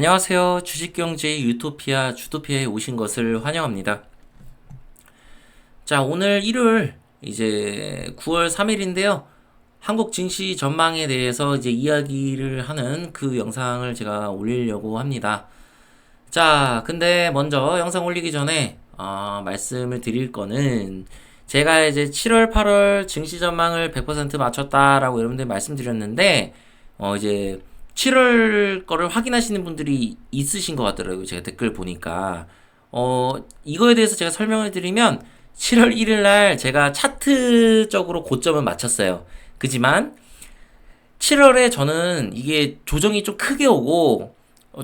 안녕하세요. 주식경제 유토피아 주토피아에 오신 것을 환영합니다. 자, 오늘 일요일 이제 9월 3일인데요. 한국 증시 전망에 대해서 이제 이야기를 하는 그 영상을 제가 올리려고 합니다. 자, 근데 먼저 영상 올리기 전에 말씀을 드릴 거는 제가 이제 7월, 8월 증시 전망을 100% 맞췄다라고 여러분들 말씀드렸는데 이제 7월 거를 확인하시는 분들이 있으신 것 같더라고요. 제가 댓글 보니까 이거에 대해서 제가 설명을 드리면 7월 1일 날 제가 차트적으로 고점을 맞췄어요. 그지만 7월에 저는 이게 조정이 좀 크게 오고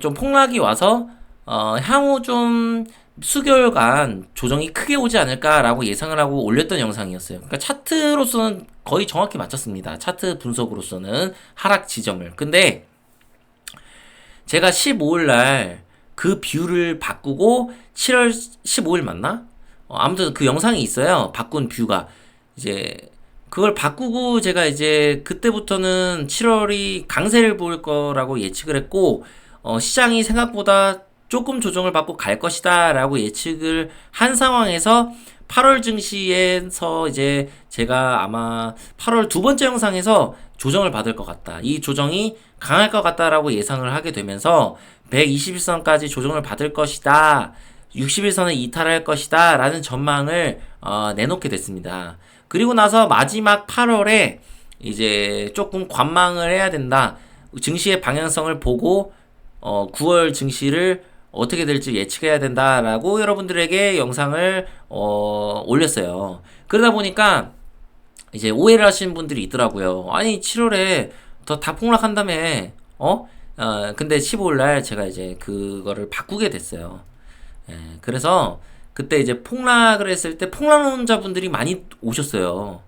좀 폭락이 와서 향후 좀 수개월간 조정이 크게 오지 않을까라고 예상을 하고 올렸던 영상이었어요. 그러니까 차트로서는 거의 정확히 맞췄습니다. 차트 분석으로서는 하락 지점을. 근데 제가 15일 날 그 뷰를 바꾸고 7월 15일 맞나? 아무튼 그 영상이 있어요. 바꾼 뷰가. 이제 그걸 바꾸고 제가 이제 그때부터는 7월이 강세를 보일 거라고 예측을 했고 시장이 생각보다 조금 조정을 받고 갈 것이다 라고 예측을 한 상황에서 8월 증시에서 이제 제가 아마 8월 두 번째 영상에서 조정을 받을 것 같다. 이 조정이 강할 것 같다라고 예상을 하게 되면서 121선까지 조정을 받을 것이다. 61선을 이탈할 것이다. 라는 전망을 내놓게 됐습니다. 그리고 나서 마지막 8월에 이제 조금 관망을 해야 된다. 증시의 방향성을 보고 9월 증시를 어떻게 될지 예측해야 된다라고 여러분들에게 영상을 올렸어요. 그러다 보니까 이제 오해를 하시는 분들이 있더라고요. 아니 7월에 더 다 폭락한다며 근데 15일날 제가 이제 그거를 바꾸게 됐어요. 그래서 그때 이제 폭락을 했을 때 폭락론자분들이 많이 오셨어요.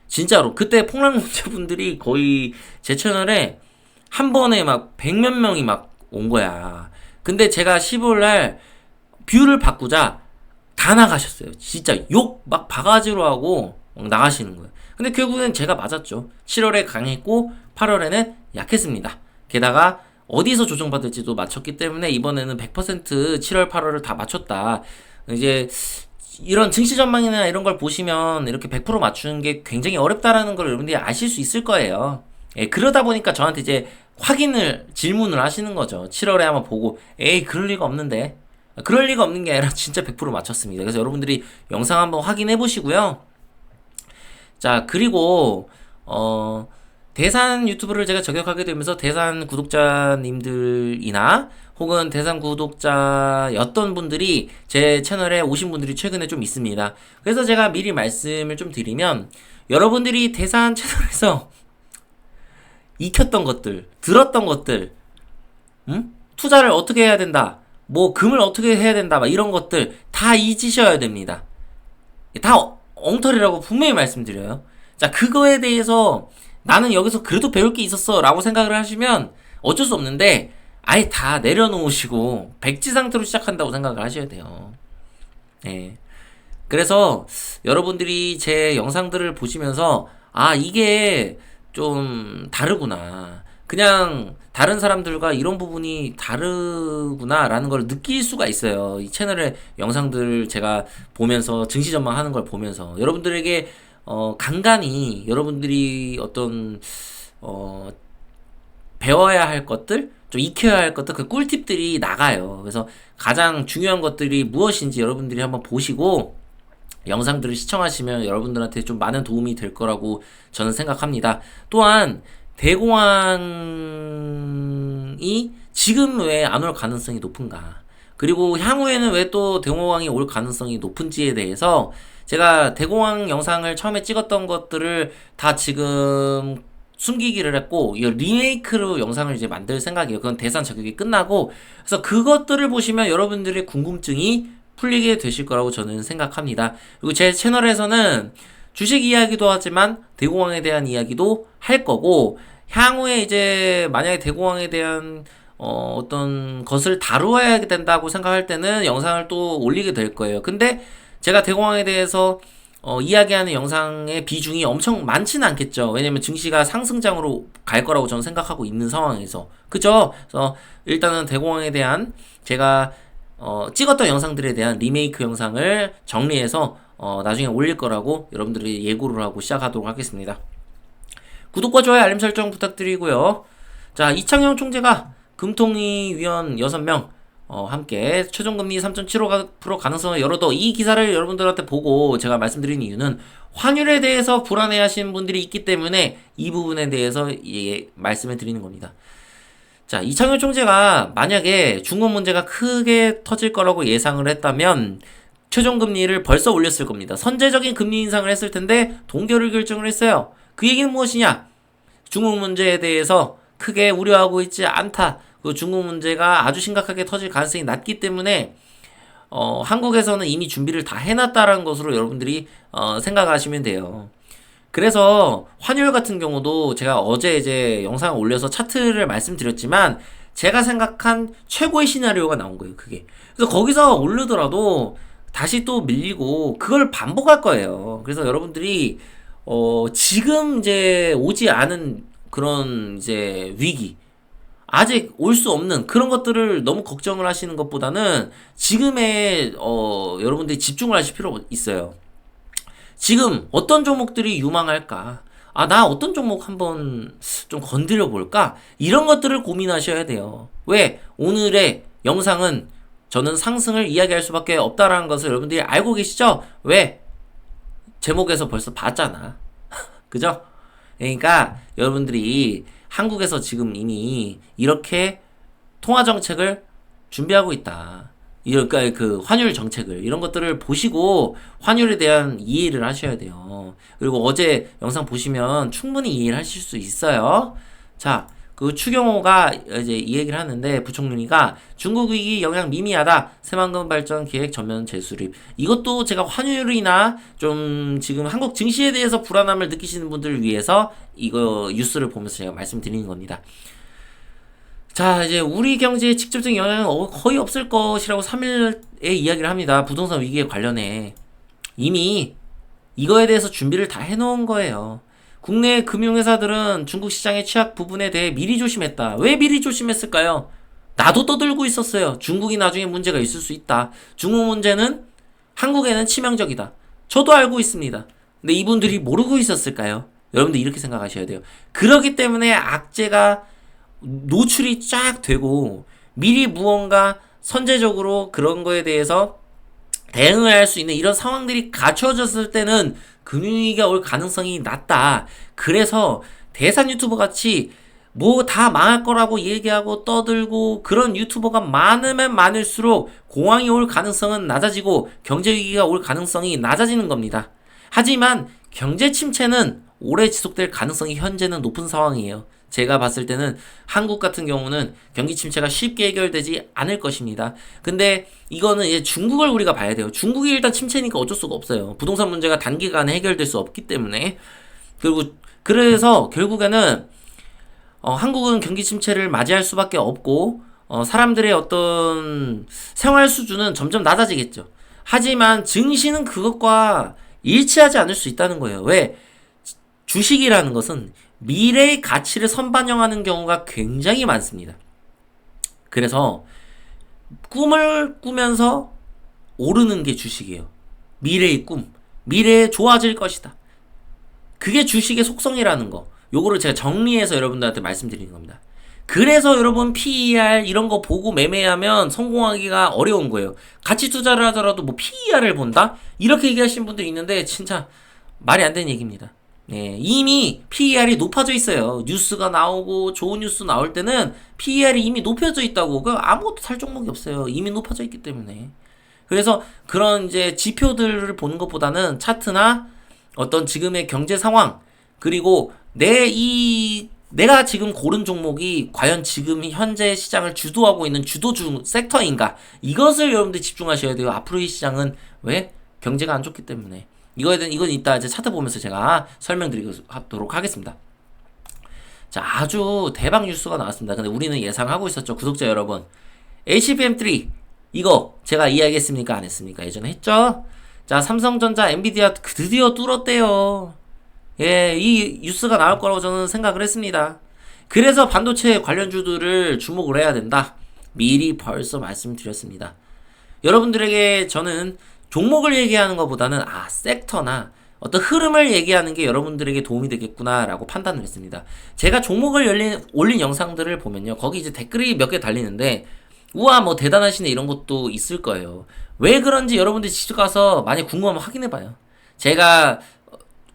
진짜로 그때 폭락론자분들이 거의 제 채널에 한 번에 막 100몇 명이 막 온 거야. 근데 제가 15일날 뷰를 바꾸자 다 나가셨어요. 진짜 욕 막 바가지로 하고 나가시는 거예요. 근데 결국엔 제가 맞았죠. 7월에 강했고 8월에는 약했습니다. 게다가 어디서 조정받을지도 맞췄기 때문에 이번에는 100% 7월, 8월을 다 맞췄다. 이제 이런 증시 전망이나 이런 걸 보시면 이렇게 100% 맞추는 게 굉장히 어렵다라는 걸 여러분들이 아실 수 있을 거예요. 그러다 보니까 저한테 이제 질문을 하시는 거죠. 7월에 한번 보고, 에이, 그럴 리가 없는데. 그럴 리가 없는 게 아니라 진짜 100% 맞췄습니다. 그래서 여러분들이 영상 한번 확인해 보시고요. 자, 그리고, 대산 유튜브를 제가 저격하게 되면서 대산 구독자님들이나 혹은 대산 구독자였던 분들이 제 채널에 오신 분들이 최근에 좀 있습니다. 그래서 제가 미리 말씀을 좀 드리면 여러분들이 대산 채널에서 익혔던 것들, 들었던 것들, 투자를 어떻게 해야 된다, 뭐 금을 어떻게 해야 된다, 막 이런 것들 다 잊으셔야 됩니다. 다 엉터리라고 분명히 말씀드려요. 자, 그거에 대해서 나는 여기서 그래도 배울 게 있었어 라고 생각을 하시면 어쩔 수 없는데 아예 다 내려놓으시고 백지 상태로 시작한다고 생각을 하셔야 돼요. 예. 그래서 여러분들이 제 영상들을 보시면서 이게 좀 다르구나. 그냥 다른 사람들과 이런 부분이 다르구나 라는 걸 느낄 수가 있어요. 이 채널의 영상들 제가 보면서 증시 전망하는 걸 보면서 여러분들에게 간간히 여러분들이 어떤 배워야 할 것들, 좀 익혀야 할 것들, 그 꿀팁들이 나가요. 그래서 가장 중요한 것들이 무엇인지 여러분들이 한번 보시고 영상들을 시청하시면 여러분들한테 좀 많은 도움이 될 거라고 저는 생각합니다. 또한 대공황이 지금 왜 안 올 가능성이 높은가? 그리고 향후에는 왜 또 대공황이 올 가능성이 높은지에 대해서 제가 대공황 영상을 처음에 찍었던 것들을 다 지금 숨기기를 했고 이 리메이크로 영상을 이제 만들 생각이에요. 그건 대산 자격이 끝나고 그래서 그것들을 보시면 여러분들의 궁금증이 풀리게 되실 거라고 저는 생각합니다. 그리고 제 채널에서는 주식 이야기도 하지만 대공황에 대한 이야기도 할 거고 향후에 이제 만약에 대공황에 대한 어떤 것을 다루어야 된다고 생각할 때는 영상을 또 올리게 될 거예요. 근데 제가 대공황에 대해서 이야기하는 영상의 비중이 엄청 많지는 않겠죠. 왜냐면 증시가 상승장으로 갈 거라고 저는 생각하고 있는 상황에서. 그죠? 그래서 일단은 대공황에 대한 제가 찍었던 영상들에 대한 리메이크 영상을 정리해서 나중에 올릴 거라고 여러분들이 예고를 하고 시작하도록 하겠습니다. 구독과 좋아요, 알림 설정 부탁드리고요. 자, 이창용 총재가 금통위 위원 6명 함께 최종금리 3.75% 가능성을 열어도, 이 기사를 여러분들한테 보고 제가 말씀드린 이유는 환율에 대해서 불안해 하시는 분들이 있기 때문에 이 부분에 대해서 말씀을 드리는 겁니다. 자, 이창용 총재가 만약에 중국 문제가 크게 터질 거라고 예상을 했다면 최종금리를 벌써 올렸을 겁니다. 선제적인 금리 인상을 했을 텐데 동결을 결정을 했어요. 그 얘기는 무엇이냐? 중국 문제에 대해서 크게 우려하고 있지 않다. 그 중국 문제가 아주 심각하게 터질 가능성이 낮기 때문에 한국에서는 이미 준비를 다 해놨다라는 것으로 여러분들이 생각하시면 돼요. 그래서 환율 같은 경우도 제가 어제 이제 영상을 올려서 차트를 말씀드렸지만 제가 생각한 최고의 시나리오가 나온 거예요, 그게. 그래서 거기서 오르더라도 다시 또 밀리고 그걸 반복할 거예요. 그래서 여러분들이 지금 이제 오지 않은 그런 이제 위기, 아직 올 수 없는 그런 것들을 너무 걱정을 하시는 것보다는 지금의 여러분들이 집중을 하실 필요가 있어요. 지금 어떤 종목들이 유망할까? 나 어떤 종목 한번 좀 건드려 볼까? 이런 것들을 고민하셔야 돼요. 왜? 오늘의 영상은 저는 상승을 이야기할 수밖에 없다라는 것을 여러분들이 알고 계시죠? 왜? 제목에서 벌써 봤잖아. 그죠? 그러니까 여러분들이 한국에서 지금 이미 이렇게 통화 정책을 준비하고 있다. 그러니까 그 환율 정책을, 이런 것들을 보시고 환율에 대한 이해를 하셔야 돼요. 그리고 어제 영상 보시면 충분히 이해를 하실 수 있어요. 자, 그 추경호가 이제 이 얘기를 하는데, 부총리가 중국 위기 영향 미미하다. 새만금 발전 계획 전면 재수립. 이것도 제가 환율이나 좀 지금 한국 증시에 대해서 불안함을 느끼시는 분들을 위해서 이거 뉴스를 보면서 제가 말씀드리는 겁니다. 자, 이제 우리 경제에 직접적인 영향은 거의 없을 것이라고 3일에 이야기를 합니다. 부동산 위기에 관련해. 이미 이거에 대해서 준비를 다 해놓은 거예요. 국내 금융회사들은 중국 시장의 취약 부분에 대해 미리 조심했다. 왜 미리 조심했을까요? 나도 떠들고 있었어요. 중국이 나중에 문제가 있을 수 있다. 중국 문제는 한국에는 치명적이다. 저도 알고 있습니다. 근데 이분들이 모르고 있었을까요? 여러분들 이렇게 생각하셔야 돼요. 그렇기 때문에 악재가 노출이 쫙 되고 미리 무언가 선제적으로 그런 거에 대해서 대응을 할 수 있는 이런 상황들이 갖춰졌을 때는 금융위기가 올 가능성이 낮다. 그래서 대산 유튜버 같이 뭐 다 망할 거라고 얘기하고 떠들고 그런 유튜버가 많으면 많을수록 공황이 올 가능성은 낮아지고 경제위기가 올 가능성이 낮아지는 겁니다. 하지만 경제 침체는 오래 지속될 가능성이 현재는 높은 상황이에요. 제가 봤을 때는 한국 같은 경우는 경기 침체가 쉽게 해결되지 않을 것입니다. 근데 이거는 이제 중국을 우리가 봐야 돼요. 중국이 일단 침체니까 어쩔 수가 없어요. 부동산 문제가 단기간에 해결될 수 없기 때문에. 그래서 결국에는 한국은 경기 침체를 맞이할 수밖에 없고 사람들의 어떤 생활 수준은 점점 낮아지겠죠. 하지만 증시는 그것과 일치하지 않을 수 있다는 거예요. 왜? 주식이라는 것은 미래의 가치를 선반영하는 경우가 굉장히 많습니다. 그래서 꿈을 꾸면서 오르는 게 주식이에요. 미래의 꿈, 미래에 좋아질 것이다. 그게 주식의 속성이라는 거. 요거를 제가 정리해서 여러분들한테 말씀드리는 겁니다. 그래서 여러분 PER 이런 거 보고 매매하면 성공하기가 어려운 거예요. 가치 투자를 하더라도 뭐 PER을 본다? 이렇게 얘기하시는 분들이 있는데 진짜 말이 안 되는 얘기입니다. 네, 이미 PER이 높아져 있어요. 뉴스가 나오고 좋은 뉴스 나올 때는 PER이 이미 높여져 있다고. 아무것도 살 종목이 없어요. 이미 높아져 있기 때문에. 그래서 그런 이제 지표들을 보는 것보다는 차트나 어떤 지금의 경제 상황, 그리고 내가 지금 고른 종목이 과연 지금 현재 시장을 주도하고 있는 주도주 섹터인가, 이것을 여러분들이 집중하셔야 돼요. 앞으로의 시장은 왜? 경제가 안 좋기 때문에. 이건 이따 이제 차트 보면서 제가 설명드리도록 하겠습니다. 자, 아주 대박 뉴스가 나왔습니다. 근데 우리는 예상하고 있었죠. 구독자 여러분. HBM3 이거 제가 이야기했습니까? 안 했습니까? 예전에 했죠? 자, 삼성전자, 엔비디아 드디어 뚫었대요. 예, 이 뉴스가 나올 거라고 저는 생각을 했습니다. 그래서 반도체 관련주들을 주목을 해야 된다. 미리 벌써 말씀드렸습니다. 여러분들에게 저는 종목을 얘기하는 것보다는 섹터나 어떤 흐름을 얘기하는 게 여러분들에게 도움이 되겠구나라고 판단을 했습니다. 제가 종목을 올린 영상들을 보면요. 거기 이제 댓글이 몇 개 달리는데 우와 뭐 대단하시네 이런 것도 있을 거예요. 왜 그런지 여러분들이 직접 가서 많이 궁금하면 확인해봐요. 제가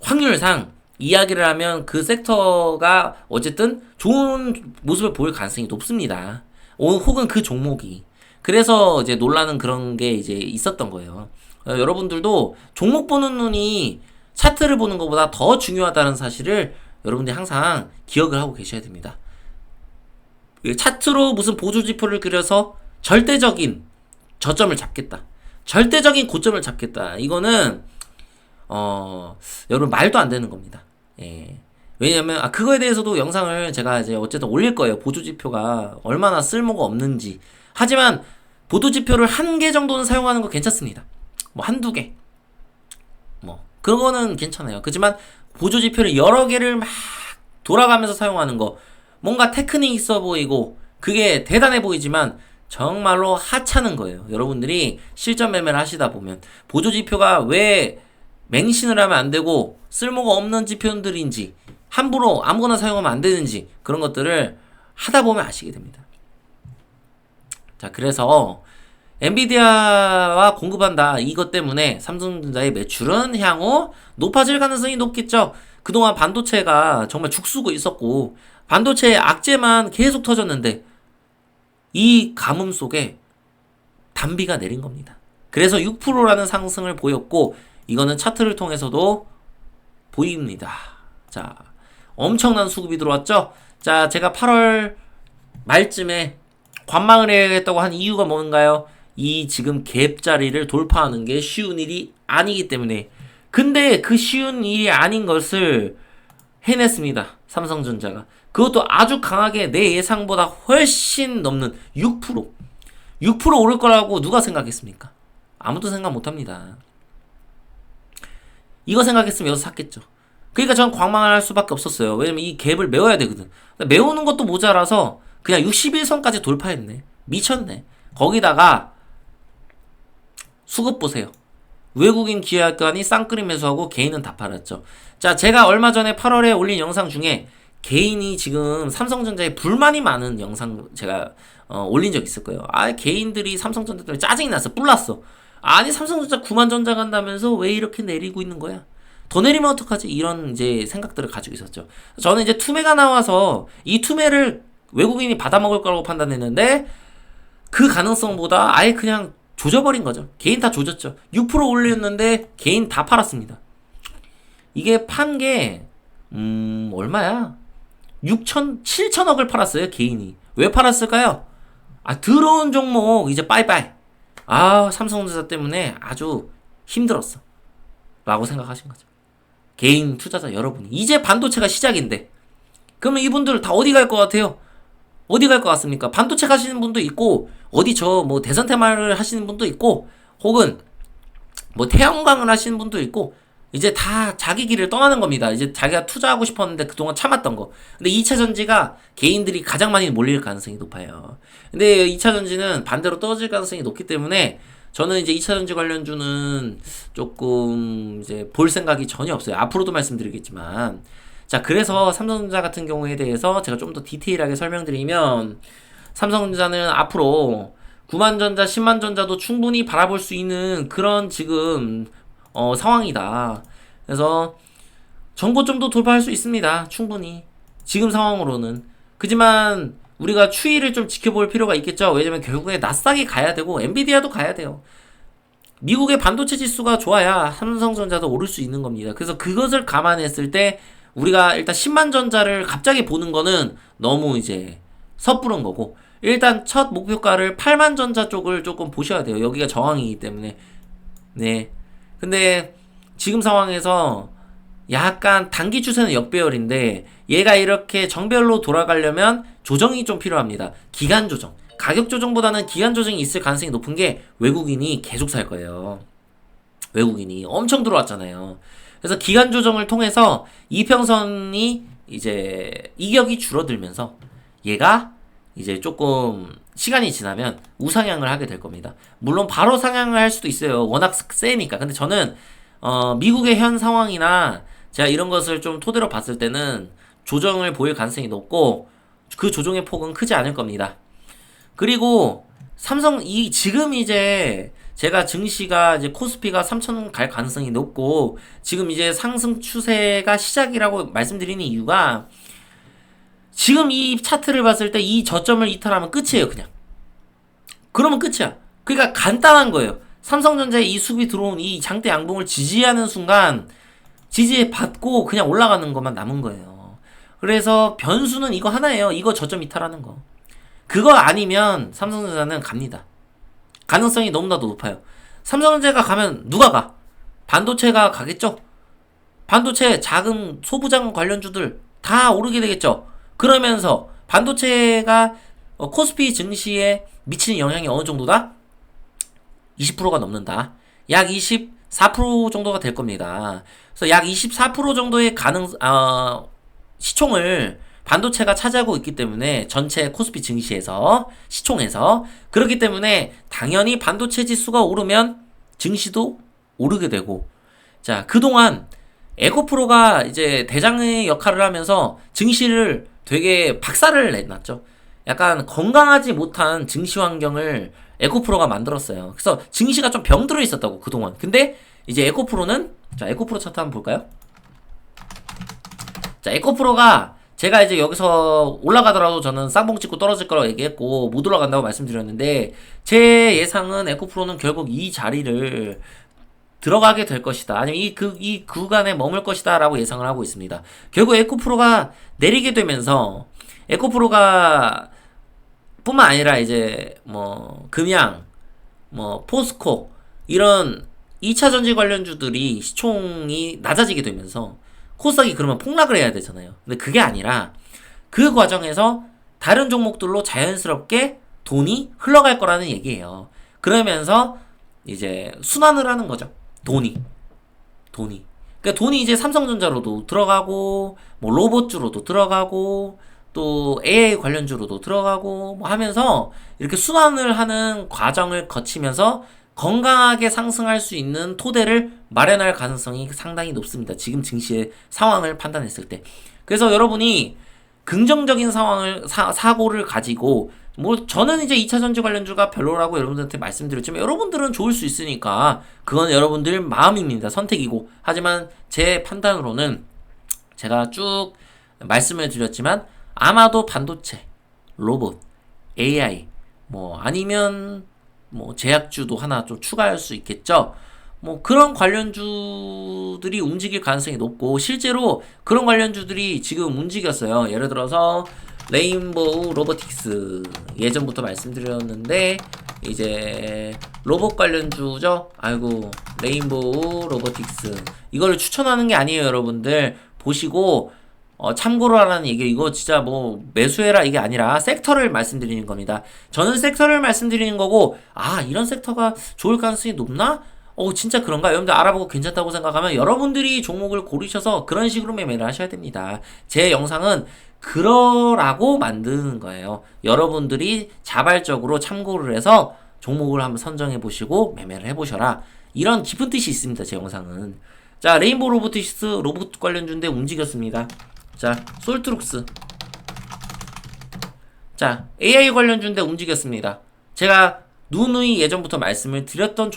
확률상 이야기를 하면 그 섹터가 어쨌든 좋은 모습을 보일 가능성이 높습니다. 혹은 그 종목이. 그래서 이제 놀라는 그런 게 이제 있었던 거예요. 여러분들도 종목 보는 눈이 차트를 보는 것보다 더 중요하다는 사실을 여러분들이 항상 기억을 하고 계셔야 됩니다. 차트로 무슨 보조지표를 그려서 절대적인 저점을 잡겠다. 절대적인 고점을 잡겠다. 이거는 여러분 말도 안 되는 겁니다. 예. 왜냐면 그거에 대해서도 영상을 제가 이제 어쨌든 올릴 거예요. 보조지표가 얼마나 쓸모가 없는지. 하지만 보조지표를 한 개 정도는 사용하는 거 괜찮습니다. 뭐 한두 개. 뭐 그거는 괜찮아요. 그렇지만 보조지표를 여러 개를 막 돌아가면서 사용하는 거 뭔가 테크닉 있어 보이고 그게 대단해 보이지만 정말로 하찮은 거예요. 여러분들이 실전 매매를 하시다 보면 보조지표가 왜 맹신을 하면 안 되고 쓸모가 없는 지표들인지 함부로 아무거나 사용하면 안 되는지 그런 것들을 하다 보면 아시게 됩니다. 자, 그래서 엔비디아와 공급한다 이것 때문에 삼성전자의 매출은 향후 높아질 가능성이 높겠죠. 그동안 반도체가 정말 죽쓰고 있었고 반도체의 악재만 계속 터졌는데 이 가뭄 속에 단비가 내린 겁니다. 그래서 6%라는 상승을 보였고 이거는 차트를 통해서도 보입니다. 자, 엄청난 수급이 들어왔죠. 자, 제가 8월 말쯤에 관망을 해야겠다고 한 이유가 뭔가요? 이 지금 갭 자리를 돌파하는 게 쉬운 일이 아니기 때문에. 근데 그 쉬운 일이 아닌 것을 해냈습니다. 삼성전자가. 그것도 아주 강하게 내 예상보다 훨씬 넘는 6%. 6% 오를 거라고 누가 생각했습니까? 아무도 생각 못합니다. 이거 생각했으면 여기서 샀겠죠. 그러니까 전 관망을 할 수밖에 없었어요. 왜냐면 이 갭을 메워야 되거든. 메우는 것도 모자라서 그냥 61선까지 돌파했네. 미쳤네. 거기다가 수급 보세요. 외국인 기관이 쌍끌이 매수하고 개인은 다 팔았죠. 자, 제가 얼마 전에 8월에 올린 영상 중에 개인이 지금 삼성전자에 불만이 많은 영상 제가 올린 적 있을 거예요. 개인들이 삼성전자 때문에 짜증이 났어. 뿔났어. 아니 삼성전자 9만 전자 간다면서 왜 이렇게 내리고 있는 거야? 더 내리면 어떡하지? 이런 이제 생각들을 가지고 있었죠. 저는 이제 투매가 나와서 이 투매를 외국인이 받아먹을 거라고 판단했는데 그 가능성보다 아예 그냥 조져버린 거죠. 개인 다 조졌죠. 6% 올렸는데 개인 다 팔았습니다. 이게 판 게 얼마야? 7천억을 팔았어요. 개인이. 왜 팔았을까요? 들어온 종목 이제 빠이빠이. 삼성전자 때문에 아주 힘들었어 라고 생각하신 거죠. 개인 투자자 여러분이. 이제 반도체가 시작인데 그러면 이분들 다 어디 갈 것 같아요? 어디 갈 것 같습니까? 반도체 가시는 분도 있고 어디 뭐 대선 테마를 하시는 분도 있고 혹은 뭐 태양광을 하시는 분도 있고 이제 다 자기 길을 떠나는 겁니다. 이제 자기가 투자하고 싶었는데 그동안 참았던 거. 근데 2차 전지가 개인들이 가장 많이 몰릴 가능성이 높아요. 근데 2차 전지는 반대로 떨어질 가능성이 높기 때문에 저는 이제 2차 전지 관련주는 조금 이제 볼 생각이 전혀 없어요. 앞으로도 말씀드리겠지만. 자, 그래서 삼성전자 같은 경우에 대해서 제가 좀 더 디테일하게 설명드리면 삼성전자는 앞으로 9만 전자, 10만 전자도 충분히 바라볼 수 있는 그런 지금 상황이다. 그래서 전고점도 돌파할 수 있습니다. 충분히. 지금 상황으로는. 그지만 우리가 추이를 좀 지켜볼 필요가 있겠죠. 왜냐면 결국에 나스닥이 가야 되고 엔비디아도 가야 돼요. 미국의 반도체 지수가 좋아야 삼성전자도 오를 수 있는 겁니다. 그래서 그것을 감안했을 때 우리가 일단 10만 전자를 갑자기 보는 거는 너무 이제 섣부른 거고 일단 첫 목표가를 8만 전자 쪽을 조금 보셔야 돼요. 여기가 저항이기 때문에. 네. 근데 지금 상황에서 약간 단기 추세는 역배열인데 얘가 이렇게 정배열로 돌아가려면 조정이 좀 필요합니다. 기간 조정. 가격 조정보다는 기간 조정이 있을 가능성이 높은 게 외국인이 계속 살 거예요. 외국인이 엄청 들어왔잖아요. 그래서 기간 조정을 통해서 이평선이 이제 이격이 줄어들면서 얘가 이제 조금 시간이 지나면 우상향을 하게 될 겁니다. 물론 바로 상향을 할 수도 있어요. 워낙 세니까. 근데 저는 미국의 현 상황이나 제가 이런 것을 좀 토대로 봤을 때는 조정을 보일 가능성이 높고 그 조정의 폭은 크지 않을 겁니다. 그리고 삼성 지금 이제 제가 증시가 이제 코스피가 3,000원 갈 가능성이 높고 지금 이제 상승 추세가 시작이라고 말씀드리는 이유가 지금 이 차트를 봤을 때 이 저점을 이탈하면 끝이에요, 그냥. 그러면 끝이야. 그러니까 간단한 거예요. 삼성전자의 이 수비 들어온 이 장대 양봉을 지지하는 순간 지지받고 그냥 올라가는 것만 남은 거예요. 그래서 변수는 이거 하나예요. 이거 저점 이탈하는 거. 그거 아니면 삼성전자는 갑니다. 가능성이 너무나도 높아요. 삼성전자가 가면 누가 가? 반도체가 가겠죠? 반도체 작은 소부장 관련주들 다 오르게 되겠죠? 그러면서 반도체가 코스피 증시에 미치는 영향이 어느 정도다? 20%가 넘는다. 약 24% 정도가 될 겁니다. 그래서 약 24% 정도의 시총을 반도체가 차지하고 있기 때문에 전체 코스피 증시에서 시총에서 그렇기 때문에 당연히 반도체 지수가 오르면 증시도 오르게 되고 자 그동안 에코프로가 이제 대장의 역할을 하면서 증시를 되게 박살을 냈났죠. 약간 건강하지 못한 증시 환경을 에코프로가 만들었어요. 그래서 증시가 좀 병들어 있었다고 그동안. 근데 이제 에코프로는 자 에코프로 차트 한번 볼까요? 자 에코프로가 제가 이제 여기서 올라가더라도 저는 쌍봉 찍고 떨어질 거라고 얘기했고 못 올라간다고 말씀드렸는데 제 예상은 에코프로는 결국 이 자리를 들어가게 될 것이다. 아니면 이 구간에 머물 것이다 라고 예상을 하고 있습니다. 결국 에코프로가 내리게 되면서 에코프로가 뿐만 아니라 이제 뭐 금양 뭐 포스코 이런 2차전지 관련주들이 시총이 낮아지게 되면서 코스닥이 그러면 폭락을 해야 되잖아요. 근데 그게 아니라 그 과정에서 다른 종목들로 자연스럽게 돈이 흘러갈 거라는 얘기예요. 그러면서 이제 순환을 하는 거죠. 돈이. 그러니까 돈이 이제 삼성전자로도 들어가고 뭐 로봇주로도 들어가고 또 AI 관련주로도 들어가고 뭐 하면서 이렇게 순환을 하는 과정을 거치면서 건강하게 상승할 수 있는 토대를 마련할 가능성이 상당히 높습니다. 지금 증시의 상황을 판단했을 때. 그래서 여러분이 긍정적인 사고를 가지고 뭐 저는 이제 2차전지 관련주가 별로라고 여러분들한테 말씀드렸지만 여러분들은 좋을 수 있으니까 그건 여러분들 마음입니다. 선택이고. 하지만 제 판단으로는 제가 쭉 말씀을 드렸지만 아마도 반도체, 로봇, AI 뭐 아니면 뭐 제약주도 하나 좀 추가할 수 있겠죠. 뭐 그런 관련주들이 움직일 가능성이 높고 실제로 그런 관련주들이 지금 움직였어요. 예를 들어서 레인보우 로보틱스 예전부터 말씀드렸는데 이제 로봇 관련주죠. 아이고 레인보우 로보틱스 이거를 추천하는 게 아니에요. 여러분들 보시고 참고로 하라는 얘기 이거 진짜 뭐 매수해라 이게 아니라 섹터를 말씀드리는 겁니다. 저는 섹터를 말씀드리는 거고 이런 섹터가 좋을 가능성이 높나? 진짜 그런가? 여러분들 알아보고 괜찮다고 생각하면 여러분들이 종목을 고르셔서 그런 식으로 매매를 하셔야 됩니다. 제 영상은 그러라고 만드는 거예요. 여러분들이 자발적으로 참고를 해서 종목을 한번 선정해 보시고 매매를 해보셔라. 이런 깊은 뜻이 있습니다. 제 영상은. 자 레인보우 로보틱스 로봇 관련주인데 움직였습니다. 자, 솔트룩스. 자, AI 관련주인데 움직였습니다. 제가 누누이 예전부터 말씀을 드렸던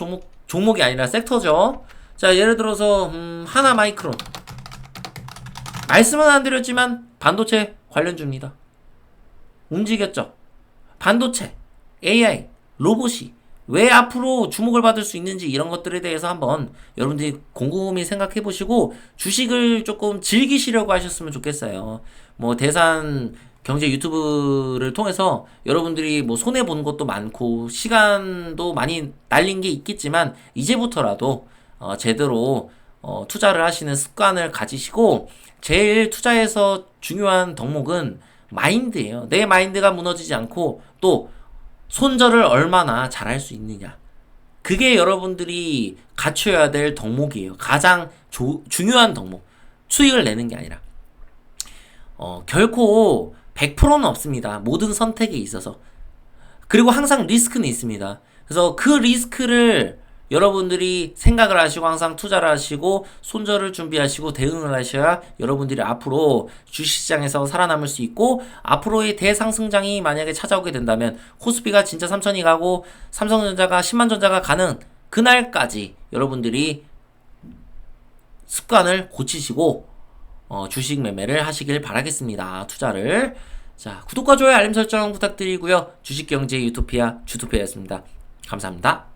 종목이 아니라 섹터죠. 자, 예를 들어서, 하나마이크론. 말씀은 안 드렸지만, 반도체 관련주입니다. 움직였죠. 반도체, AI, 로봇이 왜 앞으로 주목을 받을 수 있는지 이런 것들에 대해서 한번 여러분들이 곰곰이 생각해 보시고 주식을 조금 즐기시려고 하셨으면 좋겠어요. 뭐 대산 경제 유튜브를 통해서 여러분들이 뭐 손해 본 것도 많고 시간도 많이 날린 게 있겠지만 이제부터라도 제대로 투자를 하시는 습관을 가지시고 제일 투자에서 중요한 덕목은 마인드예요. 내 마인드가 무너지지 않고 또 손절을 얼마나 잘할 수 있느냐. 그게 여러분들이 갖춰야 될 덕목이에요. 가장 중요한 덕목. 수익을 내는 게 아니라. 결코 100%는 없습니다. 모든 선택에 있어서. 그리고 항상 리스크는 있습니다. 그래서 그 리스크를 여러분들이 생각을 하시고 항상 투자를 하시고 손절을 준비하시고 대응을 하셔야 여러분들이 앞으로 주식시장에서 살아남을 수 있고, 앞으로의 대상승장이 만약에 찾아오게 된다면 코스피가 진짜 3천이 가고 삼성전자가 10만 전자가 가는 그날까지 여러분들이 습관을 고치시고 주식 매매를 하시길 바라겠습니다. 투자를. 자, 구독과 좋아요 알림 설정 부탁드리고요. 주식경제 유토피아 주토피아였습니다. 감사합니다.